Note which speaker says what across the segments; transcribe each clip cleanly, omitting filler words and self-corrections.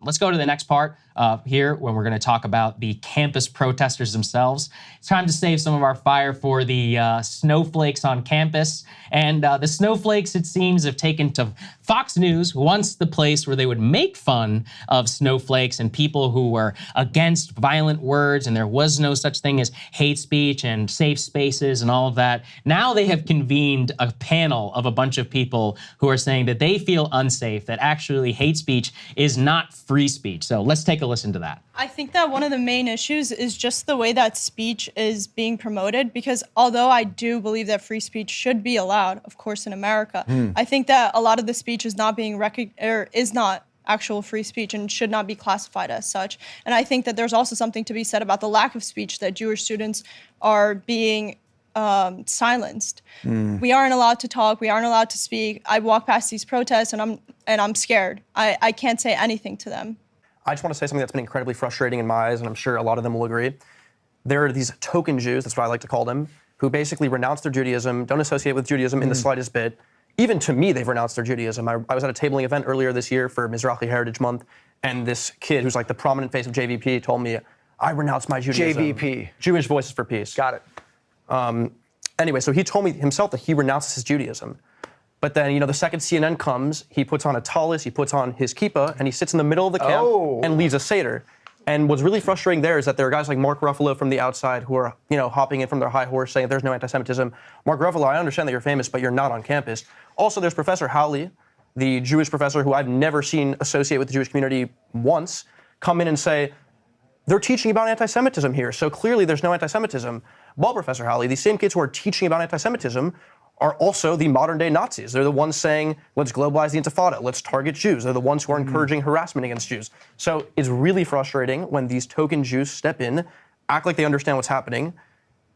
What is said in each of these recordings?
Speaker 1: Let's go to the next part here when we're going to talk about the campus protesters themselves. It's time to save some of our fire for the snowflakes on campus. And the snowflakes, it seems, have taken to Fox News, once the place where they would make fun of snowflakes and people who were against violent words, and there was no such thing as hate speech and safe spaces and all of that. Now they have convened a panel of a bunch of people who are saying that they feel unsafe, that actually hate speech is not free speech. So let's take a listen to that.
Speaker 2: I think that one of the main issues is just the way that speech is being promoted, because although I do believe that free speech should be allowed, of course, in America, I think that a lot of the speech is not being is not actual free speech and should not be classified as such. And I think that there's also something to be said about the lack of speech that Jewish students are being silenced. We aren't allowed to talk. We aren't allowed to speak. I walk past these protests and I'm scared. I can't say anything to them.
Speaker 3: I just want to say something that's been incredibly frustrating in my eyes, and I'm sure a lot of them will agree. There are these token Jews, that's what I like to call them, who basically renounce their Judaism, don't associate with Judaism in the slightest bit. Even to me, they've renounced their Judaism. I was at a tabling event earlier this year for Mizrahi Heritage Month, and this kid who's like the prominent face of JVP told me, I renounce my Judaism.
Speaker 4: JVP.
Speaker 3: Jewish Voices for Peace.
Speaker 4: Got it.
Speaker 3: Anyway, so he told me himself that he renounces his Judaism. But then, you know, the second CNN comes, he puts on a tallis, he puts on his kippah, and he sits in the middle of the camp and leads a seder. And what's really frustrating there is that there are guys like Mark Ruffalo from the outside who are, you know, hopping in from their high horse saying there's no anti-Semitism. Mark Ruffalo, I understand that you're famous, but you're not on campus. Also, there's Professor Howley, the Jewish professor who I've never seen associate with the Jewish community once, come in and say, they're teaching about anti-Semitism here, so clearly there's no anti-Semitism. Well, Professor Howley, these same kids who are teaching about anti-Semitism are also the modern-day Nazis. They're the ones saying, let's globalize the Intifada, let's target Jews. They're the ones who are encouraging harassment against Jews. So it's really frustrating when these token Jews step in, act like they understand what's happening,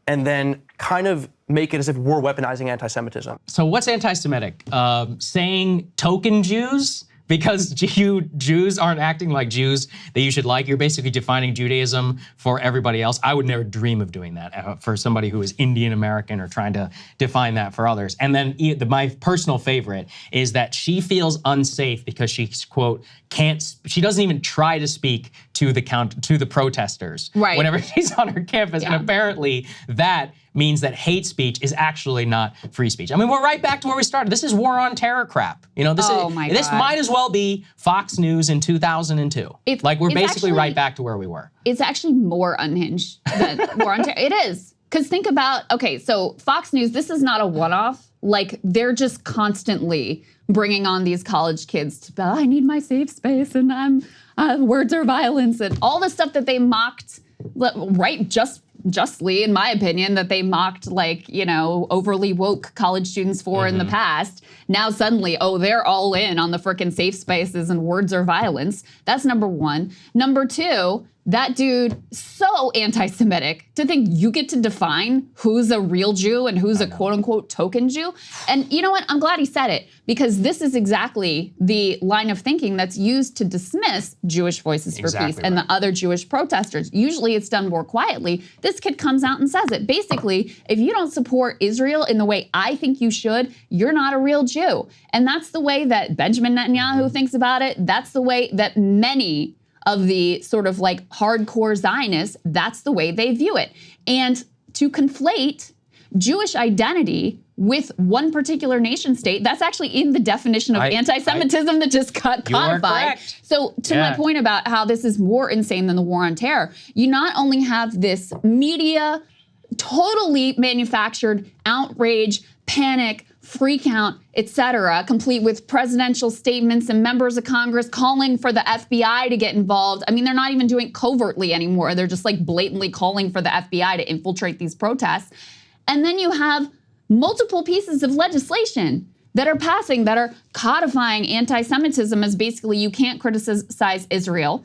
Speaker 3: and then kind of make it as if we're weaponizing anti-Semitism.
Speaker 1: So what's anti-Semitic? Saying token Jews? Because Jews aren't acting like Jews that you should like. You're basically defining Judaism for everybody else. I would never dream of doing that for somebody who is Indian American or trying to define that for others. And then my personal favorite is that she feels unsafe because she's, quote, she doesn't even try to speak to the protesters whenever she's on her campus. And apparently that means that hate speech is actually not free speech. I mean, we're right back to where we started. This is war on terror crap. You know, this might as well be Fox News in 2002. We're basically right back to where we were.
Speaker 5: It's actually more unhinged than war on terror. It is. Because think about, okay, so Fox News, this is not a one-off. Like, they're just constantly bringing on these college kids to, I need my safe space, and words are violence, and all the stuff that they mocked, justly, in my opinion, that they mocked, like, you know, overly woke college students for in the past. Now suddenly, they're all in on the frickin' safe spaces and words are violence. That's number one. Number two, that dude, so anti-Semitic to think you get to define who's a real Jew and who's a quote-unquote token Jew. And you know what? I'm glad he said it, because this is exactly the line of thinking that's used to dismiss Jewish Voices for Peace and the other Jewish protesters. Usually it's done more quietly. This kid comes out and says it. Basically, if you don't support Israel in the way I think you should, you're not a real Jew. And that's the way that Benjamin Netanyahu thinks about it. That's the way that many of the sort of like hardcore Zionists, that's the way they view it. And to conflate Jewish identity with one particular nation state, that's actually in the definition of anti-Semitism that just got codified. So to my point about how this is more insane than the war on terror, you not only have this media, totally manufactured outrage, panic, freak out, etc., complete with presidential statements and members of Congress calling for the FBI to get involved. I mean, they're not even doing it covertly anymore. They're just like blatantly calling for the FBI to infiltrate these protests. And then you have multiple pieces of legislation that are passing, that are codifying anti-Semitism as basically you can't criticize Israel.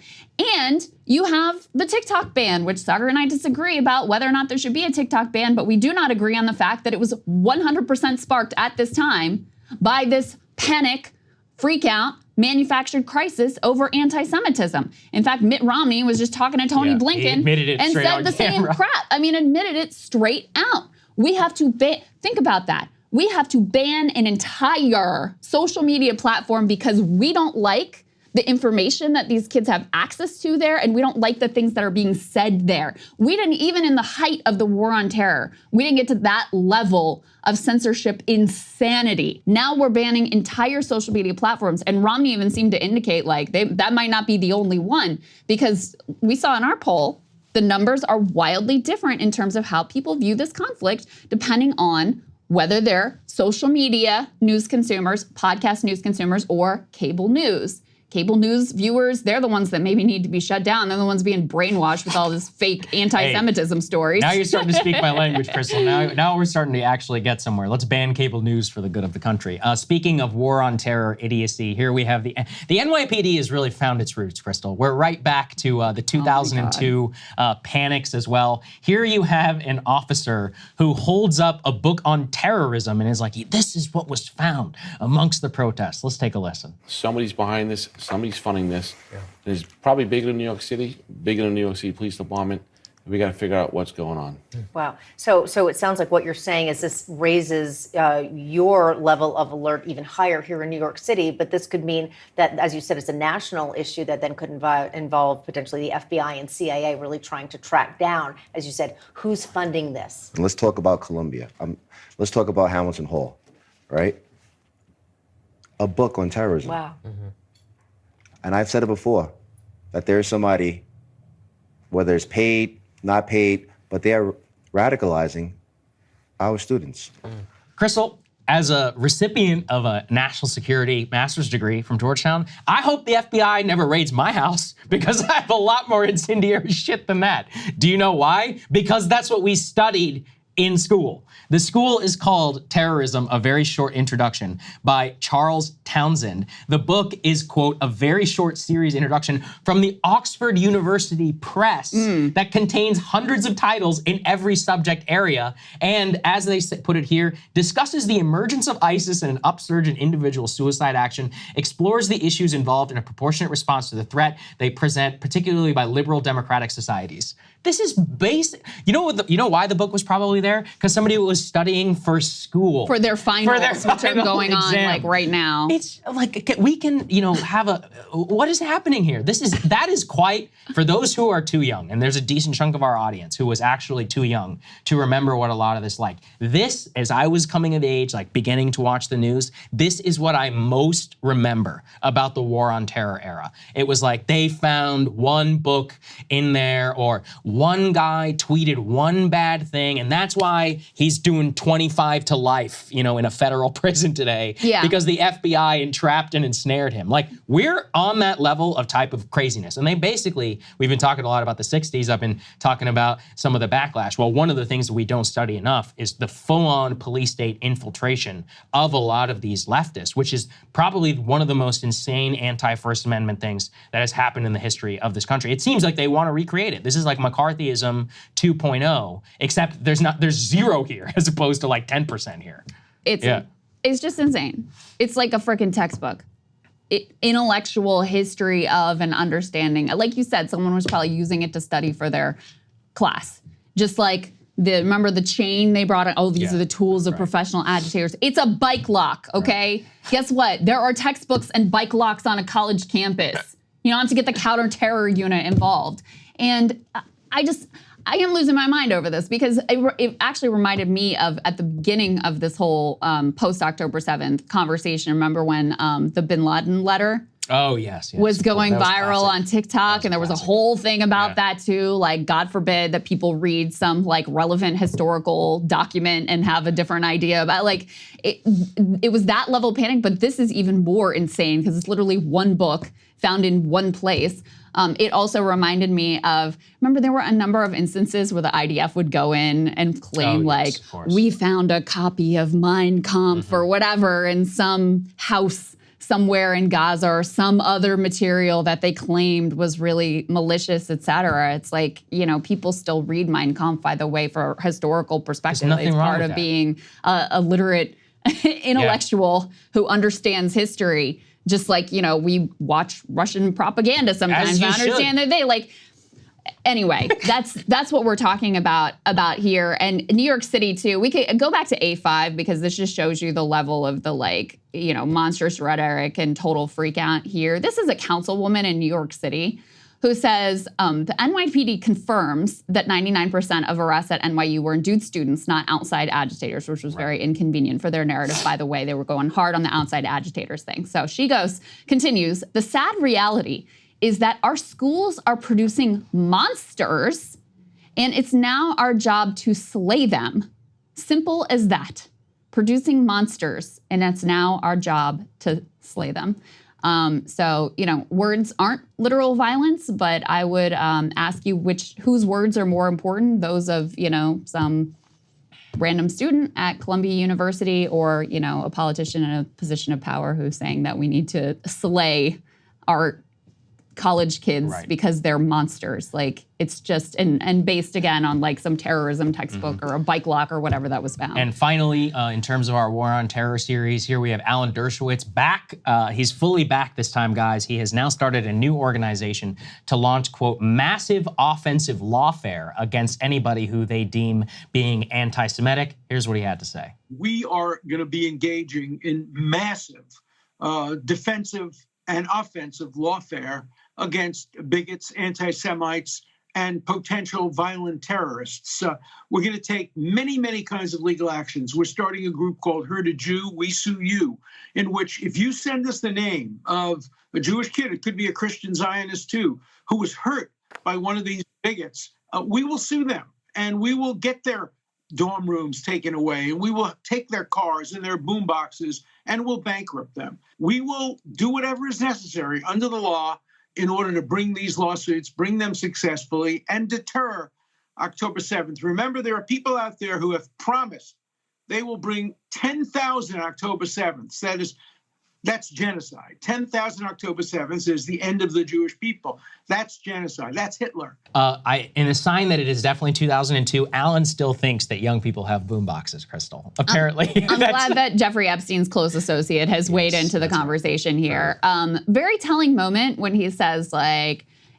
Speaker 5: And you have the TikTok ban, which Saagar and I disagree about whether or not there should be a TikTok ban, but we do not agree on the fact that it was 100% sparked at this time by this panic, freak out, manufactured crisis over anti-Semitism. In fact, Mitt Romney was just talking to Tony Blinken and said the same crap. I mean, admitted it straight out. We have to think about that. We have to ban an entire social media platform because we don't like the information that these kids have access to there, and we don't like the things that are being said there. We didn't, even in the height of the war on terror, we didn't get to that level of censorship insanity. Now we're banning entire social media platforms, and Romney even seemed to indicate like that might not be the only one, because we saw in our poll, the numbers are wildly different in terms of how people view this conflict, depending on whether they're social media news consumers, podcast news consumers, or cable news. Cable news viewers, they're the ones that maybe need to be shut down. They're the ones being brainwashed with all this fake anti-Semitism stories.
Speaker 1: Now you're starting to speak my language, Krystal. Now we're starting to actually get somewhere. Let's ban cable news for the good of the country. Speaking of war on terror idiocy, here we have the NYPD has really found its roots, Krystal. We're right back to the 2002 panics as well. Here you have an officer who holds up a book on terrorism and is like, this is what was found amongst the protests. Let's take a listen.
Speaker 4: Somebody's behind this. Somebody's funding this. Yeah. It's probably bigger than New York City, bigger than New York City Police Department. We got to figure out what's going on.
Speaker 6: Wow. So it sounds like what you're saying is this raises your level of alert even higher here in New York City, but this could mean that, as you said, it's a national issue that then could involve potentially the FBI and CIA really trying to track down, as you said, who's funding this.
Speaker 7: And let's talk about Columbia. Let's talk about Hamilton Hall, right? A book on terrorism.
Speaker 6: Wow.
Speaker 7: Mm-hmm. And I've said it before, that there's somebody, whether it's paid, not paid, but they're radicalizing our students.
Speaker 1: Krystal, as a recipient of a national security master's degree from Georgetown, I hope the FBI never raids my house, because I have a lot more incendiary shit than that. Do you know why? Because that's what we studied in school. The school is called Terrorism, A Very Short Introduction by Charles Townsend. The book is, quote, a very short series introduction from the Oxford University Press that contains hundreds of titles in every subject area. And as they put it here, discusses the emergence of ISIS and an upsurge in individual suicide action, explores the issues involved in a proportionate response to the threat they present, particularly by liberal democratic societies. This is basic. You know why the book was probably there? Because somebody was studying for school.
Speaker 5: For their finals, which are going on
Speaker 1: exam.
Speaker 5: like right now.
Speaker 1: It's like, we can, have what is happening here? That is quite, for those who are too young, and there's a decent chunk of our audience who was actually too young to remember what a lot of this like. This, as I was coming of age, like beginning to watch the news, this is what I most remember about the war on terror era. It was like they found one book in there, or one guy tweeted one bad thing, and that's why he's doing 25 to life, in a federal prison today.
Speaker 5: Yeah.
Speaker 1: Because the FBI entrapped and ensnared him. Like, we're on that level of type of craziness. And they basically, we've been talking a lot about the 60s. I've been talking about some of the backlash. Well, one of the things that we don't study enough is the full-on police state infiltration of a lot of these leftists, which is probably one of the most insane anti-First Amendment things that has happened in the history of this country. It seems like they want to recreate it. This is like McCarthyism 2.0, except there's zero here as opposed to like 10% here.
Speaker 5: It's just insane. It's like a freaking textbook. Intellectual history of an understanding. Like you said, someone was probably using it to study for their class. Just like remember the chain they brought in? Oh, these are the tools of professional agitators. It's a bike lock, okay? Guess what? There are textbooks and bike locks on a college campus. You don't have to get the counter-terror unit involved. And I am losing my mind over this, because it actually reminded me of, at the beginning of this whole post-October 7th conversation, remember when the Bin Laden letter was going viral on TikTok, and there was a whole thing about that too, like, God forbid that people read some like relevant historical document and have a different idea about, like, it was that level of panic, but this is even more insane because it's literally one book found in one place. It also reminded me of, remember there were a number of instances where the IDF would go in and claim we found a copy of Mein Kampf or whatever in some house somewhere in Gaza, or some other material that they claimed was really malicious, et cetera. It's like, people still read Mein Kampf, by the way, for historical perspective.
Speaker 1: There's nothing
Speaker 5: it's
Speaker 1: wrong
Speaker 5: part
Speaker 1: with
Speaker 5: of
Speaker 1: that.
Speaker 5: being a literate intellectual who understands history. Just like, we watch Russian propaganda sometimes.
Speaker 1: As you
Speaker 5: I understand
Speaker 1: should.
Speaker 5: that Anyway, that's what we're talking about here. And New York City too. We could go back to A5 because this just shows you the level of the monstrous rhetoric and total freak out here. This is a councilwoman in New York City who says the NYPD confirms that 99% of arrests at NYU were induced students, not outside agitators, which was very inconvenient for their narrative, by the way. They were going hard on the outside agitators thing. So she continues, the sad reality is that our schools are producing monsters, and it's now our job to slay them. Simple as that. Producing monsters, and it's now our job to slay them. So, words aren't literal violence, but I would ask you whose words are more important, those of, some random student at Columbia University or, a politician in a position of power who's saying that we need to slay our college kids because they're monsters. It's just, and based again on some terrorism textbook or a bike lock or whatever that was found.
Speaker 1: And finally, in terms of our War on Terror series, here we have Alan Dershowitz back. He's fully back this time, guys. He has now started a new organization to launch, quote, massive offensive lawfare against anybody who they deem being anti-Semitic. Here's what he had to say.
Speaker 8: We are going to be engaging in massive defensive and offensive lawfare against bigots, anti-Semites, and potential violent terrorists. We're going to take many, many kinds of legal actions. We're starting a group called Heard a Jew, We Sue You, in which if you send us the name of a Jewish kid, it could be a Christian Zionist too, who was hurt by one of these bigots, we will sue them, and we will get their dorm rooms taken away, and we will take their cars and their boom boxes, and we'll bankrupt them. We will do whatever is necessary under the law in order to bring these lawsuits, bring them successfully, and deter October 7th. Remember, there are people out there who have promised they will bring 10,000 October 7th. That's genocide. 10,000 October 7th is the end of the Jewish people. That's genocide. That's Hitler.
Speaker 1: In a sign that it is definitely 2002, Alan still thinks that young people have boomboxes, Krystal. Apparently.
Speaker 5: I'm glad that Jeffrey Epstein's close associate has weighed into the conversation here. Very telling moment when he says,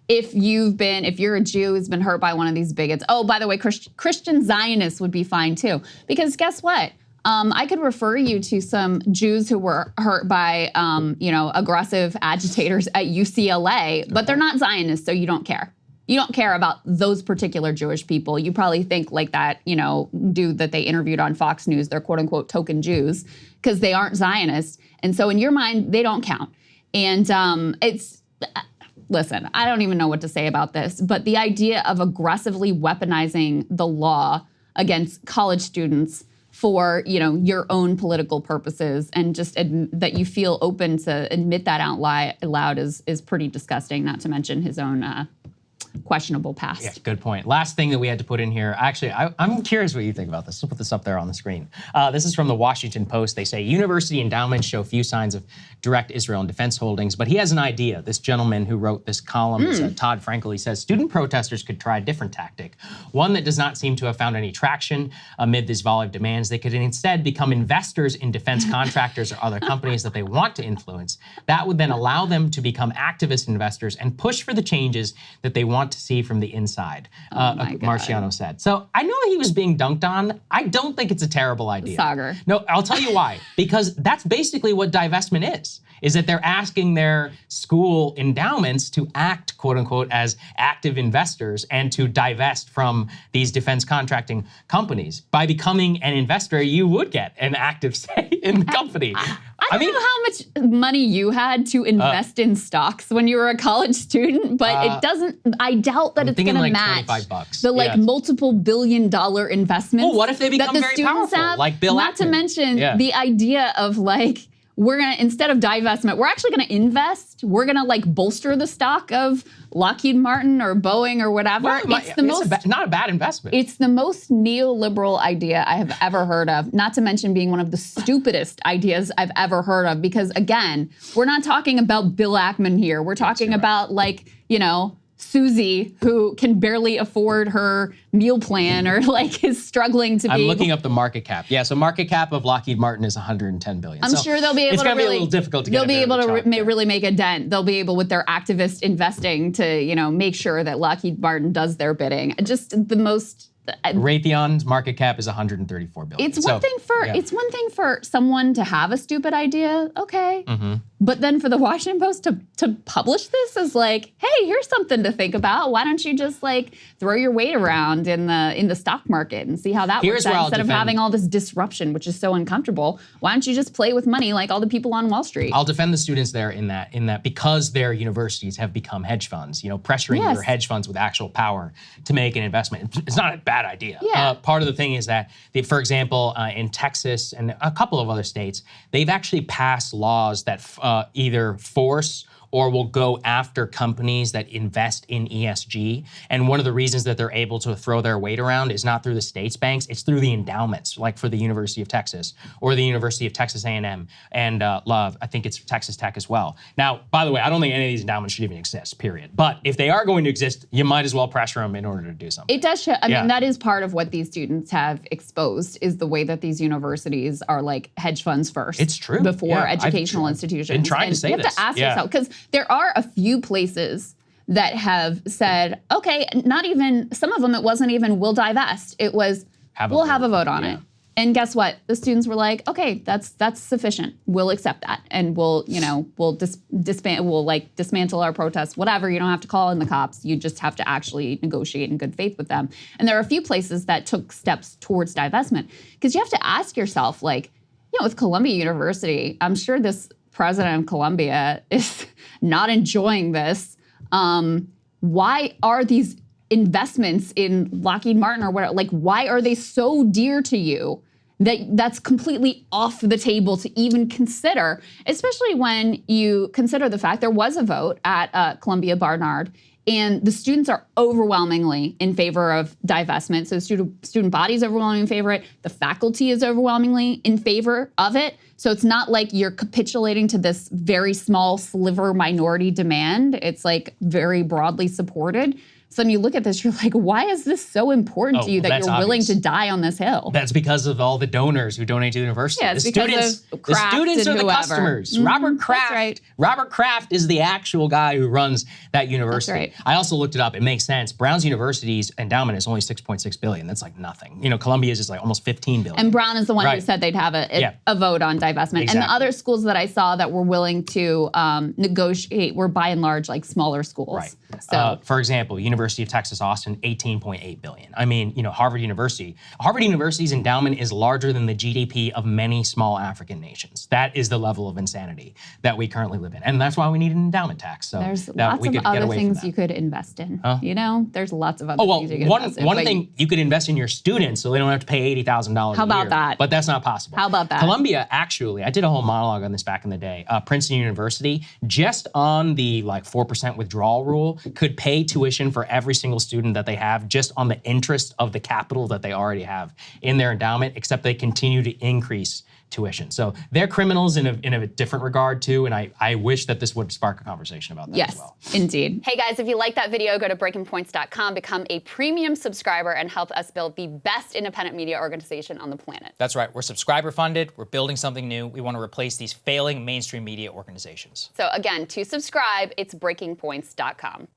Speaker 5: if you're a Jew who's been hurt by one of these bigots, oh, by the way, Christian Zionists would be fine too. Because guess what? I could refer you to some Jews who were hurt by, aggressive agitators at UCLA, but they're not Zionists, so you don't care. You don't care about those particular Jewish people. You probably think that, dude that they interviewed on Fox News, they're quote unquote token Jews, because they aren't Zionists. And so in your mind, they don't count. And listen, I don't even know what to say about this, but the idea of aggressively weaponizing the law against college students for, your own political purposes and just that you feel open to admit that out loud is pretty disgusting, not to mention his own questionable past.
Speaker 1: Yeah, good point. Last thing that we had to put in here. Actually, I'm curious what you think about this. We'll put this up there on the screen. This is from the Washington Post. They say university endowments show few signs of direct Israel and defense holdings, but he has an idea. This gentleman who wrote this column is Todd Frankel. He says student protesters could try a different tactic, one that does not seem to have found any traction amid this volley of demands. They could instead become investors in defense contractors or other companies that they want to influence. That would then allow them to become activist investors and push for the changes that they want to see from the inside, Marciano said. So I know he was being dunked on. I don't think it's a terrible idea.
Speaker 5: Saagar.
Speaker 1: No, I'll tell you why. Because that's basically what divestment is that they're asking their school endowments to act, quote unquote, as active investors and to divest from these defense contracting companies. By becoming an investor, you would get an active say in the company.
Speaker 5: I don't know how much money you had to invest in stocks when you were a college student, but it doesn't, I doubt that it's going to match
Speaker 1: $25.
Speaker 5: the multiple billion-dollar investments.
Speaker 1: Well, what if they become very powerful, like Bill Ackman?
Speaker 5: Not to mention the idea of we're going to, instead of divestment, we're actually going to invest. We're going to bolster the stock of Lockheed Martin or Boeing or whatever.
Speaker 1: Well, not a bad investment.
Speaker 5: It's the most neoliberal idea I have ever heard of, not to mention being one of the stupidest ideas I've ever heard of. Because again, we're not talking about Bill Ackman here. We're talking about Susie who can barely afford her meal plan or like is struggling to be.
Speaker 1: I'm looking up the market cap. Yeah, so market cap of Lockheed Martin is 110 billion.
Speaker 5: I'm sure they'll be able
Speaker 1: it's
Speaker 5: to
Speaker 1: gonna
Speaker 5: really,
Speaker 1: be a little difficult to get.
Speaker 5: They'll be able to
Speaker 1: there.
Speaker 5: really make a dent. They'll be able with their activist investing to, you know, make sure that Lockheed Martin does their bidding. Just the most.
Speaker 1: Raytheon's market cap is 134 billion.
Speaker 5: It's one thing for someone to have a stupid idea, okay. But then for the Washington Post to publish this is like, hey, here's something to think about. Why don't you just like throw your weight around in the stock market and see how that works out instead of having all this disruption, which is so uncomfortable. Why don't you just play with money like all the people on Wall Street?
Speaker 1: I'll defend the students there in that because their universities have become hedge funds, you know, pressuring your hedge funds with actual power to make an investment. It's not a bad idea.
Speaker 5: Yeah.
Speaker 1: Part of the thing is that, for example, in Texas and a couple of other states, they've actually passed laws that either force or will go after companies that invest in ESG. And one of the reasons that they're able to throw their weight around is not through the state's banks, it's through the endowments, like for the University of Texas or the University of Texas A&M and Love. I think it's Texas Tech as well. Now, by the way, I don't think any of these endowments should even exist, period. But if they are going to exist, you might as well pressure them in order to do something.
Speaker 5: It does show, I mean, that is part of what these students have exposed is the way that these universities are like hedge funds first.
Speaker 1: It's true.
Speaker 5: Before educational institutions.
Speaker 1: Been trying to say
Speaker 5: you have
Speaker 1: this.
Speaker 5: to ask yourself, because there are a few places that have said, okay, not even, some of them it wasn't even we'll divest. It was we'll have a vote on it. And guess what? The students were like, okay, that's sufficient. We'll accept that. And we'll, you know, we'll dismantle our protests, whatever. You don't have to call in the cops. You just have to actually negotiate in good faith with them. And there are a few places that took steps towards divestment. Because you have to ask yourself, like, you know, with Columbia University, I'm sure this president of Columbia is not enjoying this. Why are these investments in Lockheed Martin or whatever, like, why are they so dear to you that that's completely off the table to even consider, especially when you consider the fact there was a vote at Columbia Barnard and the students are overwhelmingly in favor of divestment. So student body is overwhelmingly in favor of it. The faculty is overwhelmingly in favor of it. So it's not like you're capitulating to this very small sliver minority demand. It's like very broadly supported. So when you look at this, you're like, why is this so important to you that you're willing to die on this hill?
Speaker 1: That's because of all the donors who donate to the university.
Speaker 5: Yeah, it's because of Kraft
Speaker 1: the students
Speaker 5: and
Speaker 1: are the
Speaker 5: whoever.
Speaker 1: customers. Robert Kraft.
Speaker 5: right.
Speaker 1: Robert Kraft is the actual guy who runs that university.
Speaker 5: That's right.
Speaker 1: I also looked it up. It makes sense. Brown's University's endowment is only $6.6 billion. That's like nothing. You know, Columbia's is like almost $15 billion.
Speaker 5: And Brown is the one who said they'd have a vote on divestment.
Speaker 1: Exactly.
Speaker 5: And the other schools that I saw that were willing to negotiate were by and large like smaller schools.
Speaker 1: Right.
Speaker 5: So,
Speaker 1: for example, University of Texas Austin, $18.8 billion. I mean, you know, Harvard University's endowment is larger than the GDP of many small African nations. That is the level of insanity that we currently live in. And that's why we need an endowment tax. So
Speaker 5: there's
Speaker 1: that
Speaker 5: lots
Speaker 1: we
Speaker 5: of
Speaker 1: could get
Speaker 5: other
Speaker 1: away from
Speaker 5: things
Speaker 1: that.
Speaker 5: you could invest in. You know, there's lots of other things you could invest in.
Speaker 1: One thing, you could invest in your students so they don't have to pay $80,000 a year.
Speaker 5: How about that?
Speaker 1: But that's not possible.
Speaker 5: How about that?
Speaker 1: Columbia, actually, I did a whole monologue on this back in the day. Princeton University, just on the like 4% withdrawal rule, could pay tuition for every single student that they have just on the interest of the capital that they already have in their endowment, except they continue to increase tuition. So they're criminals in a different regard too, and I wish that this would spark a conversation about that as well.
Speaker 5: Yes, indeed.
Speaker 9: Hey guys, if you like that video, go to breakingpoints.com, become a premium subscriber, and help us build the best independent media organization on the planet.
Speaker 10: That's right. We're subscriber funded. We're building something new. We want to replace these failing mainstream media organizations.
Speaker 9: So again, to subscribe, it's breakingpoints.com.